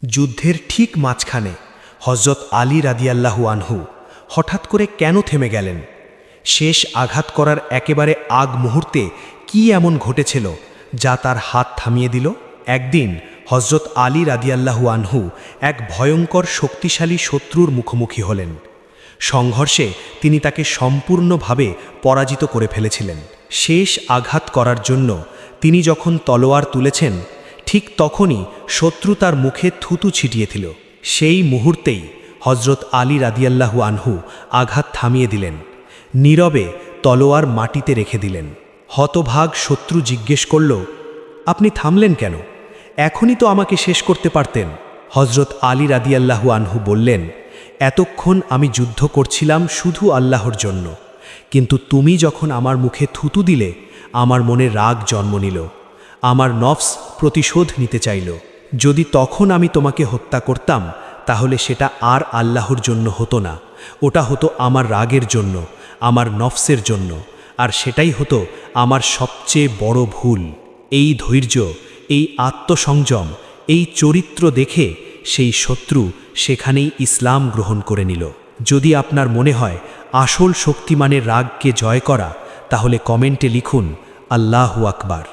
যুদ্ধের ঠিক মাঝখানে হযরত আলী রাদিয়াল্লাহু আনহু হঠাৎ করে কেন থেমে গেলেন? শেষ আঘাত করার একেবারে আগ মুহূর্তে কি এমন ঘটেছিল যা তার হাত থামিয়ে দিল? একদিন হযরত আলী রাদিয়াল্লাহু আনহু এক ভয়ঙ্কর শক্তিশালী শত্রুর মুখোমুখি হলেন। সংঘর্ষে তিনি তাকে সম্পূর্ণভাবে পরাজিত করে ফেলেছিলেন। শেষ আঘাত করার জন্য তিনি যখন তলোয়ার তুলেছেন, ঠিক তখনই শত্রু তার মুখে থুতু ছিটিয়েছিল। সেই মুহূর্তেই হযরত আলী রাদিয়াল্লাহু আনহু আঘাত থামিয়ে দিলেন, নীরবে তলোয়ার মাটিতে রেখে দিলেন। হতভাগ শত্রু জিজ্ঞেস করল, আপনি থামলেন কেন? এখনই তো আমাকে শেষ করতে পারতেন। হযরত আলী রাদিয়াল্লাহু আনহু বললেন, এতক্ষণ আমি যুদ্ধ করছিলাম শুধু আল্লাহর জন্য, কিন্তু তুমি যখন আমার মুখে থুতু দিলে আমার মনে রাগ জন্ম নিল। আমার নফস প্রতিশোধ নিতে চাইল। যদি তখন আমি তোমাকে হত্যা করতাম তাহলে সেটা আর আল্লাহর জন্য হতো না, ওটা হতো আমার রাগের জন্য, আমার নফসের জন্য, আর সেটাই হতো আমার সবচেয়ে বড় ভুল। এই ধৈর্য, এই আত্মসংযম, এই চরিত্র দেখে সেই শত্রু সেখানেই ইসলাম গ্রহণ করে নিল। যদি আপনার মনে হয় আসল শক্তিমানের রাগকে জয় করা, তাহলে কমেন্টে লিখুন আল্লাহু আকবার।